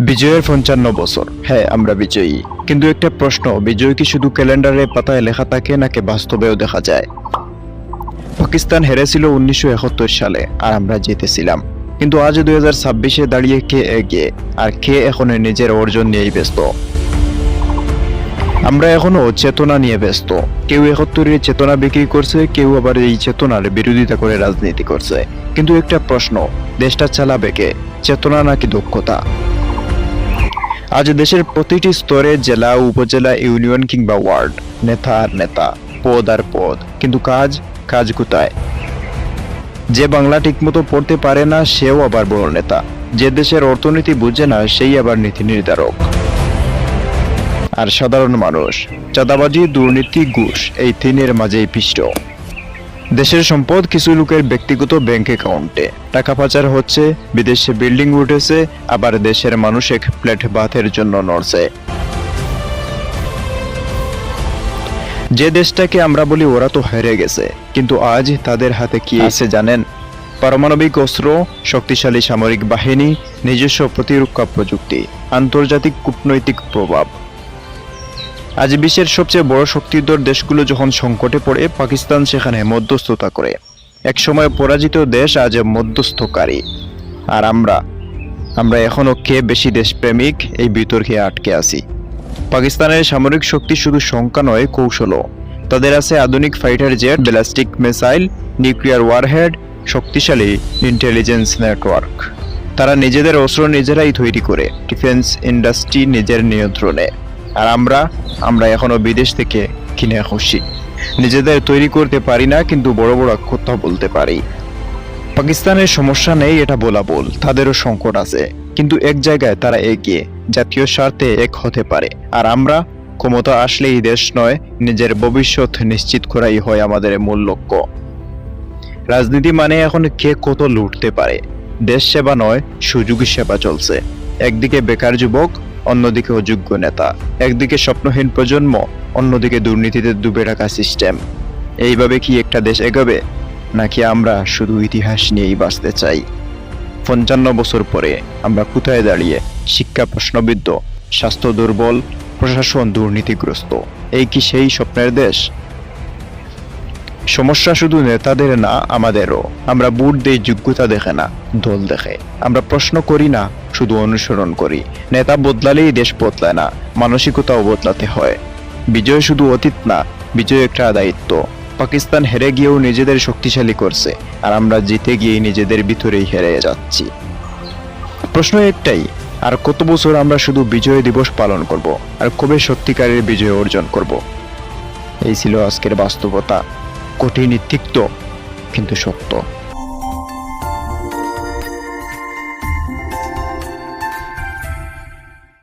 বিজয়ের ৫৫ বছর। হ্যাঁ, আমরা বিজয়ী। কিন্তু একটা প্রশ্ন, বিজয় কি শুধু ক্যালেন্ডারে পাতায় লেখা থাকে নাকি বাস্তবেও দেখা যায়? পাকিস্তান হেরেছিল ১৯৭১ সালে আর আমরা জিতেছিলাম। কিন্তু আজ ২০২৬-এ দাঁড়িয়ে কে এগিয়ে আর কে এখন নিজের অর্জন নিয়েই ব্যস্ত? আমরা এখনো চেতনা নিয়ে ব্যস্ত। কেউ ৭১-এর চেতনা বিক্রি করছে, কেউ আবার এই চেতনার বিরোধিতা করে রাজনীতি করছে। কিন্তু একটা প্রশ্ন, দেশটা চালাবে কে, চেতনা নাকি দক্ষতা? আজ দেশের প্রতিটি স্তরে, জেলা, উপজেলা, ইউনিয়ন কিংবা ওয়ার্ড, নেতা আর নেতা, পদ আর পদ, কিন্তু কাজ কোথায়? যে বাংলা ঠিকমতো পড়তে পারে না সেও আবার বড় নেতা, যে দেশের অর্থনীতি বুঝে না সেই আবার নীতি নির্ধারক। আর সাধারণ মানুষ চাঁদাবাজি, দুর্নীতি, ঘুষ, এই তিনের মাঝেই পিষ্ট। দেশের সম্পদ কিছু লোকের ব্যক্তিগত ব্যাংক অ্যাকাউন্টে, টাকা পাচার হচ্ছে, বিদেশে বিল্ডিং উঠেছে, আবার দেশের মানুষ এক প্লেট ভাতের জন্য নড়ছে। যে দেশটাকে আমরা বলি ওরা তো হেরে গেছে, কিন্তু আজ তাদের হাতে কি আছে জানেন? পারমাণবিক অস্ত্র, শক্তিশালী সামরিক বাহিনী, নিজস্ব প্রতিরক্ষা প্রযুক্তি, আন্তর্জাতিক কূটনৈতিক প্রভাব। আজ বিশ্বের সবচেয়ে বড় শক্তিধর দেশগুলো যখন সংকটে পড়ে, পাকিস্তান সেখানে মধ্যস্থতা করে। একসময় পরাজিত দেশ আজ মধ্যস্থকারী। আর আমরা এখনো কে বেশি দেশপ্রেমিক এই বিতর্কে আটকে আছি। পাকিস্তানের সামরিক শক্তি শুধু সংখ্যা নয়, কৌশলও। তাদের আছে আধুনিক fighter jet, ballistic missile, nuclear warhead, শক্তিশালী ইন্টেলিজেন্স নেটওয়ার্ক। তারা নিজেদের অস্ত্র নিজেরাই তৈরি করে, ডিফেন্স ইন্ডাস্ট্রি নিজের নিয়ন্ত্রণে। আর আমরা এখনো বিদেশ থেকে কিনে খুশি। নিজেদের তৈরি করতে পারি না, কিন্তু বড় বড় কথা বলতে পারি। পাকিস্তানের সমস্যা নেই এটা বলা ভুল, তাদেরও সংকট আছে, কিন্তু এক জায়গায় তারা এগিয়ে, জাতীয় স্বার্থে এক হতে পারে। আর আমরা, ক্ষমতা আসলেই দেশ নয়, নিজের ভবিষ্যৎ নিশ্চিত করাই হয় আমাদের মূল লক্ষ্য। রাজনীতি মানে এখন কে কত লুটতে পারে, দেশ সেবা নয়, সুযোগী সেবা চলছে। একদিকে বেকার যুবক, অন্যদিকে অযোগ্য নেতা, একদিকে স্বপ্নহীন প্রজন্ম, অন্যদিকে দুর্নীতিতে ডুবে রাখা সিস্টেম। এইভাবে কি একটা দেশ এগোবে, নাকি আমরা শুধু ইতিহাস নিয়েই বাঁচতে চাই? ৫৫ বছর পরে আমরা কোথায় দাঁড়িয়ে? শিক্ষা প্রশ্নবিদ্ধ, স্বাস্থ্য দুর্বল, প্রশাসন দুর্নীতিগ্রস্ত। এই কি সেই স্বপ্নের দেশ? সমস্যা শুধু নেতাদের না, আমাদেরও। আমরা ভোট দেই যোগ্যতা দেখে না, দল দেখে। আমরা প্রশ্ন করি না, শুধু অনুসরণ করি। নেতা বদলালেই দেশ বদলায় না, মানসিকতাও বদলাতে হয়। বিজয় শুধু অতীত না, বিজয় একটা দায়িত্ব। পাকিস্তান হেরে গিয়েও নিজেদের শক্তিশালী করছে, আর আমরা জিতে গিয়ে নিজেদের ভিতরেই হেরে যাচ্ছি। প্রশ্ন একটাই, আর কত বছর আমরা শুধু বিজয় দিবস পালন করব, আর কবে সত্যিকারের বিজয় অর্জন করব? এই ছিল আজকের বাস্তবতা, কঠিন, তিক্ত, কিন্তু সত্য।